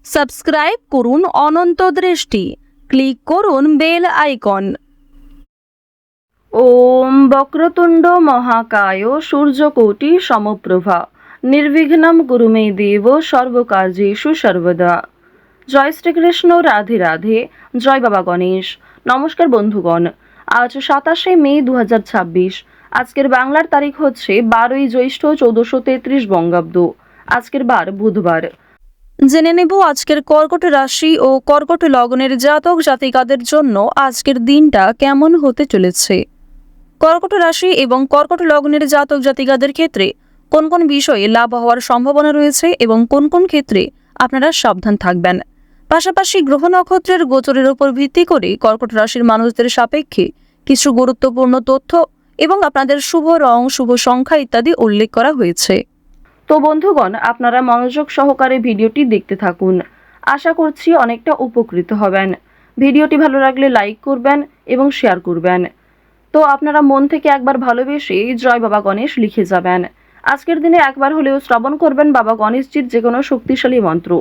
Subscribe করুন অনন্ত দৃষ্টি, click করুন বেল আইকন। ওম বক্রতুণ্ড মহাকায় সূর্যকোটি সমপ্রভা নির্বিঘ্নম কুরু মে দেব সর্বকার্যেষু সর্বদা। জয় শ্রীকৃষ্ণ, রাধে রাধে, জয় বাবা গণেশ। নমস্কার বন্ধুগণ, আজ 27 মে 2026। আজকের বাংলার তারিখ হচ্ছে 12ই জ্যৈষ্ঠ 1433 বঙ্গাব্দ। আজকের বার বুধবার। জেনে নেব আজকের কর্কট রাশি ও কর্কট লগ্নের জাতক জাতিকাদের জন্য আজকের দিনটা কেমন হতে চলেছে। কর্কট রাশি এবং কর্কট লগ্নের জাতক জাতিকাদের ক্ষেত্রে কোন কোন বিষয়ে লাভ হওয়ার সম্ভাবনা রয়েছে এবং কোন কোন ক্ষেত্রে আপনারা সাবধান থাকবেন। পাশাপাশি গ্রহ নক্ষত্রের গোচরের উপর ভিত্তি করে কর্কট রাশির মানুষদের সাপেক্ষে কিছু গুরুত্বপূর্ণ তথ্য এবং আপনাদের শুভ রং, শুভ সংখ্যা ইত্যাদি উল্লেখ করা হয়েছে। তো বন্ধুগণ, আপনারা মনোযোগ সহকারে ভিডিওটি দেখতে থাকুন। আশা করছি অনেকটা উপকৃত হবেন। ভিডিওটি ভালো লাগলে লাইক করবেন এবং শেয়ার করবেন। তো আপনারা মন থেকে একবার ভালোবেসে জয় বাবা গণেশ লিখে যাবেন। আজকের দিনে একবার হলেও শ্রবণ করবেন বাবা গণেশজির যে কোনো শক্তিশালী মন্ত্র।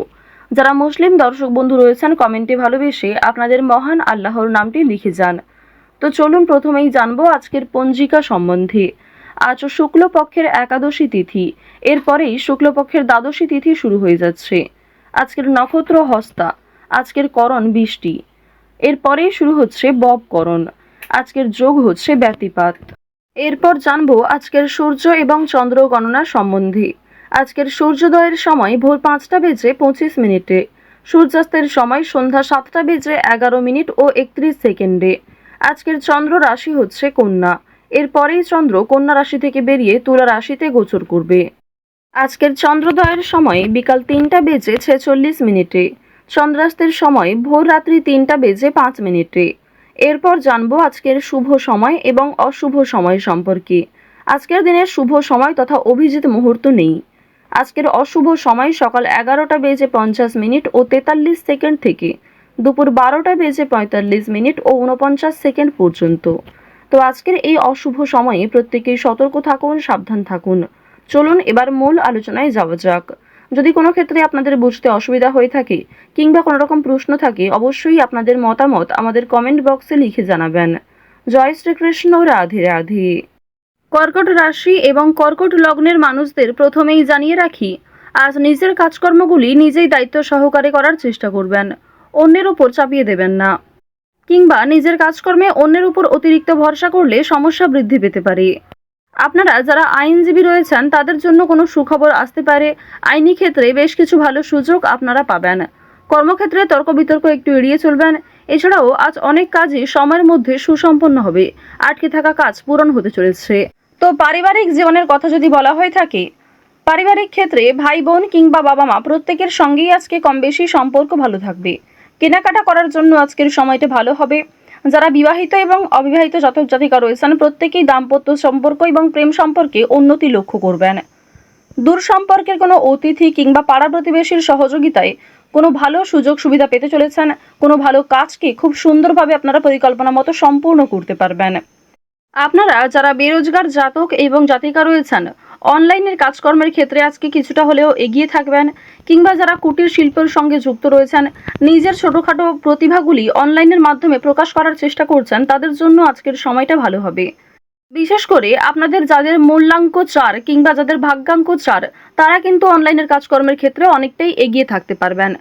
যারা মুসলিম দর্শক বন্ধু রয়েছেন, কমেন্টে ভালোবেসে আপনাদের মহান আল্লাহর নামটি লিখে যান। তো চলুন প্রথমেই জানবো আজকের পঞ্জিকা সম্বন্ধে। আজ শুক্লপক্ষের একাদশী তিথি, এরপরেই শুক্লপক্ষের দ্বাদশী তিথি শুরু হয়ে যাচ্ছে। আজকের নক্ষত্র হস্তা, আজকের করণ বৃষ্টি, এরপরেই শুরু হচ্ছে ববকরণ। আজকের যোগ হচ্ছে ব্যতিপাত। এরপর জানবো আজকের সূর্য এবং চন্দ্র গণনা সম্বন্ধে। আজকের সূর্যোদয়ের সময় ভোর 5টা বেজে 25 মিনিটে, সূর্যাস্তের সময় সন্ধ্যা 7টা বেজে 11 মিনিট ও 31 সেকেন্ডে। আজকের চন্দ্র রাশি হচ্ছে কন্যা, এরপরেই চন্দ্র কন্যা রাশি থেকে বেরিয়ে তুলা রাশিতে গোচর করবে। আজকের চন্দ্রোদয়ের সময় বিকাল 3টা বেজে 46 মিনিটে, চন্দ্রাস্তের সময় ভোর রাত্রি 3টা বেজে 5 মিনিটে। এরপর জানবো আজকের শুভ সময় এবং অশুভ সময় সম্পর্কে। আজকের দিনের শুভ সময় তথা অভিজিৎ মুহূর্ত নেই। আজকের অশুভ সময় সকাল 11টা বেজে 50 মিনিট ও 43 সেকেন্ড থেকে দুপুর 12টা বেজে 45 মিনিট ও 49 সেকেন্ড পর্যন্ত। তো আজকের এই অশুভ সময়ে প্রত্যেকেই সতর্ক থাকুন, সাবধান থাকুন। চলুন এবার মূল আলোচনায় যাওয়া যাক। যদি কোনো ক্ষেত্রে আপনাদের বুঝতে অসুবিধা হয়ে থাকে কিংবা কোনো রকম প্রশ্ন থাকে, অবশ্যই আপনাদের মতামত আমাদের কমেন্ট বক্সে লিখে জানাবেন। জয় শ্রীকৃষ্ণ, রাধে রাধে। কর্কট রাশি এবং কর্কট লগ্নের মানুষদের প্রথমেই জানিয়ে রাখি, আজ নিজের কাজকর্মগুলি নিজেই দায়িত্ব সহকারে করার চেষ্টা করবেন। অন্যের উপর চাপিয়ে দেবেন না, কিংবা নিজের কাজকর্মে অন্যের উপর অতিরিক্ত ভরসা করলে সমস্যা বৃদ্ধি পেতে পারে। আপনারা যারা আইনজীবী রয়েছেন তাদের জন্য কোনো সুখবর আসতে পারে। আইনি ক্ষেত্রে বেশ কিছু ভালো সুযোগ আপনারা পাবেন। কর্মক্ষেত্রে তর্ক বিতর্ক একটু এড়িয়ে চলবেন। এছাড়াও আজ অনেক কাজই সময়ের মধ্যে সুসম্পন্ন হবে। আটকে থাকা কাজ পূরণ হতে চলেছে। তো পারিবারিক জীবনের কথা যদি বলা হয়ে থাকে, পারিবারিক ক্ষেত্রে ভাই বোন কিংবা বাবা মা প্রত্যেকের সঙ্গেই আজকে কম বেশি সম্পর্ক ভালো থাকবে। কেনাকাটা করার জন্য আজকের সময়টা ভালো হবে। যারা বিবাহিত এবং অবিবাহিত জাতক জাতিকা রয়েছেন প্রত্যেকেই দাম্পত্য সম্পর্ক এবং প্রেম সম্পর্কে উন্নতি লক্ষ্য করবেন। দূর সম্পর্কের কোনো অতিথি কিংবা পাড়া প্রতিবেশীর সহযোগিতায় কোনো ভালো সুযোগ সুবিধা পেতে চলেছেন। কোনো ভালো কাজকে খুব সুন্দরভাবে আপনারা পরিকল্পনা মতো সম্পূর্ণ করতে পারবেন। আপনারা যারা বেরোজগার জাতক এবং জাতিকা রয়েছেন, অনলাইনের কাজকর্মের ক্ষেত্রে আজকে কিছুটা হলেও এগিয়ে থাকবেন। কিংবা যারা কুটির শিল্পের সঙ্গে যুক্ত রয়েছেন, নিজের ছোটোখাটো প্রতিভাগুলি অনলাইনের মাধ্যমে প্রকাশ করার চেষ্টা করছেন, তাদের জন্য আজকের সময়টা ভালো হবে। বিশেষ করে আপনাদের যাদের মূল্যাঙ্ক 4 কিংবা যাদের ভাগ্যাঙ্ক 4, তারা কিন্তু অনলাইনের কাজকর্মের ক্ষেত্রে অনেকটাই এগিয়ে থাকতে পারবেন।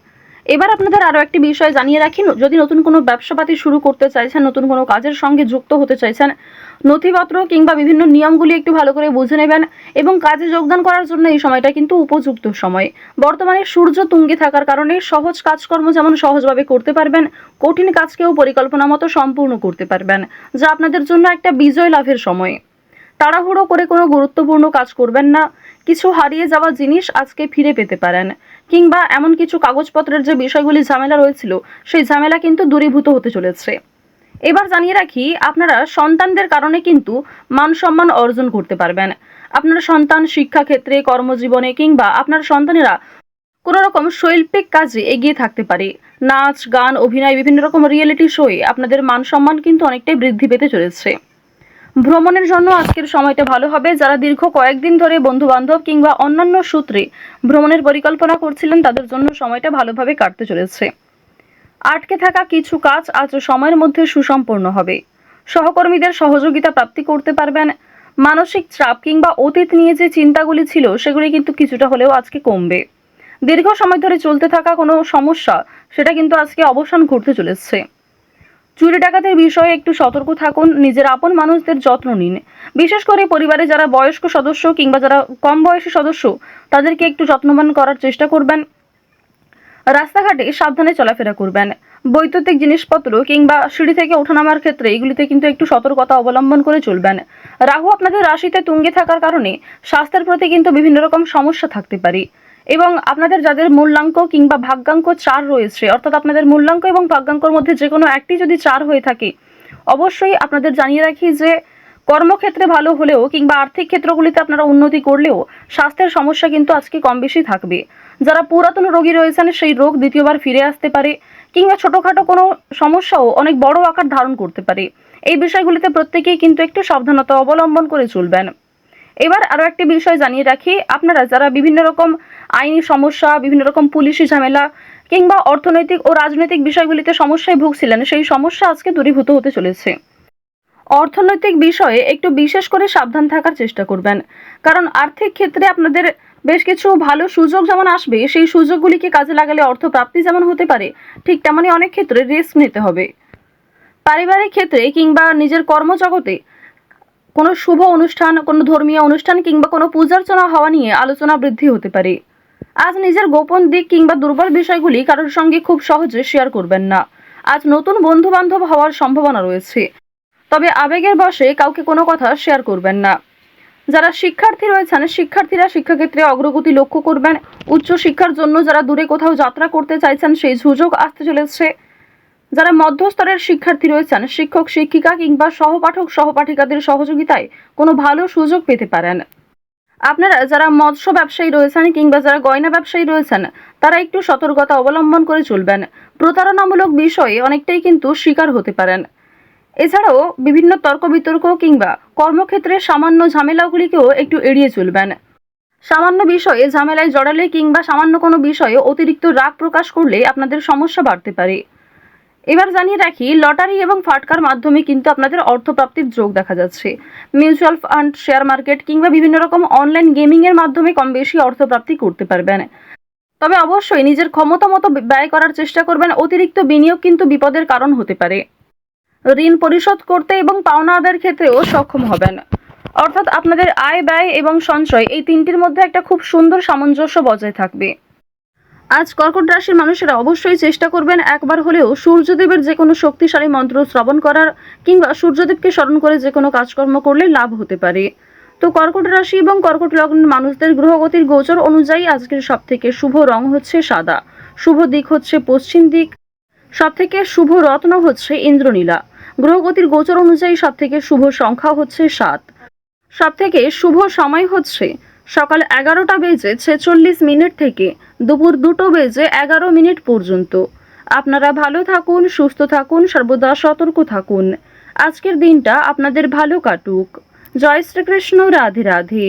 এবার আপনাদের আরও একটি বিষয় জানিয়ে রাখি, যদি নতুন কোনো ব্যবসাপাতি শুরু করতে চাইছেন, নতুন কোনো কাজের সঙ্গে যুক্ত হতে চাইছেন, নথিপত্র কিংবা বিভিন্ন নিয়মগুলি একটু ভালো করে বুঝে নেবেন এবং কাজে যোগদান করার জন্য এই সময়টা কিন্তু উপযুক্ত সময়। বর্তমানে সূর্য তুঙ্গে থাকার কারণে সহজ কাজকর্ম যেমন সহজভাবে করতে পারবেন, কঠিন কাজকেও পরিকল্পনা মতো সম্পূর্ণ করতে পারবেন, যা আপনাদের জন্য একটা বিজয় লাভের সময়। তাড়াহুড়ো করে কোনো গুরুত্বপূর্ণ কাজ করবেন না। কিছু হারিয়ে যাওয়া জিনিস আজকে ফিরে পেতে পারেন, কিংবা এমন কিছু কাগজপত্রের যে বিষয়গুলি ঝামেলা রয়েছিল, সেই ঝামেলা কিন্তু দূরীভূত হতে চলেছে। এবার জানিয়ে রাখি, আপনারা সন্তানদের কারণে কিন্তু মান সম্মান অর্জন করতে পারবেন। আপনার সন্তান শিক্ষাক্ষেত্রে, কর্মজীবনে কিংবা আপনার সন্তানেরা কোনো রকম শৈল্পিক কাজে এগিয়ে থাকতে পারে। নাচ, গান, অভিনয়, বিভিন্ন রকম রিয়েলিটি শোয়ে আপনাদের মান সম্মান কিন্তু অনেকটাই বৃদ্ধি পেতে চলেছে। ভ্রমণের জন্য আজকের সময়টা ভালো হবে। যারা দীর্ঘ কয়েকদিন ধরে বন্ধু-বান্ধব কিংবা অন্যান্য সূত্রে ভ্রমণের পরিকল্পনা করছিলেন, তাদের জন্য সময়টা ভালোভাবে কাটতে চলেছে। আটকে থাকা কিছু কাজ আজ সময়ের মধ্যে সুসম্পন্ন হবে। সহকর্মীদের সহযোগিতা প্রাপ্তি করতে পারবেন। মানসিক চাপ কিংবা অতীত নিয়ে যে চিন্তাগুলি ছিল, সেগুলি কিন্তু কিছুটা হলেও আজকে কমবে। দীর্ঘ সময় ধরে চলতে থাকা কোনো সমস্যা, সেটা কিন্তু আজকে অবসান ঘটতে চলেছে। চুরি ডাকাতের বিষয়ে একটু সতর্ক থাকুন। নিজের আপন মানুষদের যত্ন নিন। বিশেষ করে পরিবারে যারা বয়স্ক সদস্য কিংবা যারা কম বয়সী সদস্য, তাদেরকে একটু যত্নবান করার চেষ্টা করবেন। রাস্তাঘাটে সাবধানে চলাফেরা করবেন। বৈদ্যুতিক জিনিসপত্র কিংবা সিঁড়ি থেকে ওঠানামার ক্ষেত্রে এগুলিতে কিন্তু একটু সতর্কতা অবলম্বন করে চলবেন। রাহু আপনাদের রাশিতে তুঙ্গে থাকার কারণে স্বাস্থ্যের প্রতি কিন্তু বিভিন্ন রকম সমস্যা থাকতে পারে। এবং আপনাদের যাদের মূল্যাঙ্ক কিংবা ভাগ্যাঙ্ক 4 রয়েছে, অর্থাৎ আপনাদের মূল্যাঙ্ক এবং ভাগ্যাঙ্কর মধ্যে যে কোনো একটি যদি 4 হয়ে থাকে, অবশ্যই আপনাদের জানিয়ে রাখি যে কর্মক্ষেত্রে ভালো হলেও কিংবা আর্থিক ক্ষেত্রগুলিতে আপনারা উন্নতি করলেও স্বাস্থ্যের সমস্যা কিন্তু আজকে কম বেশি থাকবে। যারা পুরাতন রোগী রয়েছেন, সেই রোগ দ্বিতীয়বার ফিরে আসতে পারে কিংবা ছোটখাটো কোনো সমস্যাও অনেক বড় আকার ধারণ করতে পারে। এই বিষয়গুলিতে প্রত্যেকেই কিন্তু একটু সাবধানতা অবলম্বন করে চলবেন। এবার আরও একটি বিষয় জানিয়ে রাখি, আপনারা যারা বিভিন্ন রকম আইনি সমস্যা, বিভিন্ন রকম পুলিশি ঝামেলা কিংবা অর্থনৈতিক ও রাজনৈতিক বিষয়গুলিতে সমস্যায় ভুগছিলেন, সেই সমস্যা আজকে দূরীভূত হতে চলেছে। অর্থনৈতিক বিষয়ে একটু বিশেষ করে সাবধান থাকার চেষ্টা করবেন, কারণ আর্থিক ক্ষেত্রে আপনাদের বেশ কিছু ভালো সুযোগ যেমন আসবে, সেই সুযোগগুলিকে কাজে লাগালে অর্থপ্রাপ্তি যেমন হতে পারে, ঠিক তেমনই অনেক ক্ষেত্রে রিস্ক নিতে হবে। পারিবারিক ক্ষেত্রে কিংবা নিজের কর্মজগতে কোনো শুভ অনুষ্ঠান, কোনো ধর্মীয় অনুষ্ঠান কিংবা কোনো পূজার্চনা হওয়া নিয়ে আলোচনা বৃদ্ধি হতে পারে। আজ নিজের গোপন দিক কিংবা দুর্বল বিষয়গুলি কারোর সঙ্গে খুব সহজে শেয়ার করবেন না। আজ নতুন বন্ধু বান্ধব হওয়ার সম্ভাবনা রয়েছে, তবে আবেগের বশে কাউকে কোনো কথা শেয়ার করবেন না। যারা শিক্ষার্থী রয়েছেন, শিক্ষার্থীরা শিক্ষাক্ষেত্রে অগ্রগতি লক্ষ্য করবেন। উচ্চ শিক্ষার জন্য যারা দূরে কোথাও যাত্রা করতে চাইছেন, সেই সুযোগ আসতে চলেছে। যারা মধ্যস্তরের শিক্ষার্থী রয়েছেন, শিক্ষক শিক্ষিকা কিংবা সহপাঠক সহপাঠিকাদের সহযোগিতায় কোনো ভালো সুযোগ পেতে পারেন। আপনারা যারা মৎস্য ব্যবসায়ী রয়েছেন কিংবা যারা গয়না ব্যবসায়ী রয়েছেন, তারা একটু সতর্কতা অবলম্বন করে চলবেন। প্রতারণামূলক বিষয়ে অনেকটাই কিন্তু শিকার হতে পারেন। এছাড়াও বিভিন্ন তর্ক বিতর্ক কিংবা কর্মক্ষেত্রে সামান্য ঝামেলাগুলিকেও একটু এড়িয়ে চলবেন। সামান্য বিষয়ে ঝামেলায় জড়ালে কিংবা সামান্য কোনো বিষয়ে অতিরিক্ত রাগ প্রকাশ করলে আপনাদের সমস্যা বাড়তে পারে। এবার জানিয়ে রাখি, লটারি এবং ফাটকার মাধ্যমে কিন্তু আপনাদের অর্থপ্রাপ্তির যোগ দেখা যাচ্ছে। মিউচুয়াল ফান্ড, শেয়ার মার্কেট কিংবা বিভিন্ন রকম অনলাইন গেমিং এর মাধ্যমে কম বেশি অর্থপ্রাপ্তি করতে পারবেন। তবে অবশ্যই নিজের ক্ষমতা মতো ব্যয় করার চেষ্টা করবেন। অতিরিক্ত বিনিয়োগ কিন্তু বিপদের কারণ হতে পারে। ঋণ পরিশোধ করতে এবং পাওনা আদায়ের ক্ষেত্রেও সক্ষম হবেন। অর্থাৎ আপনাদের আয়, ব্যয় এবং সঞ্চয়, এই তিনটির মধ্যে একটা খুব সুন্দর সামঞ্জস্য বজায় থাকবে। আজ কর্কট রাশির মানুষেরা অবশ্যই চেষ্টা করবেন একবার হলেও সূর্যদেবের যে কোনো শক্তিশালী মন্ত্র শ্রবণ করার কিংবা সূর্যদেবকে স্মরণ করে যে কোনো কাজকর্ম করলে লাভ হতে পারে। তো কর্কট রাশি এবং কর্কট লগ্নের মানুষদের গ্রহগতির গোচর অনুযায়ী আজকের সবথেকে শুভ রং হচ্ছে সাদা, শুভ দিক হচ্ছে পশ্চিম দিক, সবথেকে শুভ রত্ন হচ্ছে ইন্দ্রনীলা। গ্রহগতির গোচর অনুযায়ী সবথেকে শুভ সংখ্যা হচ্ছে 7। সবথেকে শুভ সময় হচ্ছে সকাল 11:46 থেকে দুপুর 2:11 পর্যন্ত। আপনারা ভালো থাকুন, সুস্থ থাকুন, সর্বদা সতর্ক থাকুন। আজকের দিনটা আপনাদের ভালো কাটুক। জয় শ্রীকৃষ্ণ। রাধে রাধে।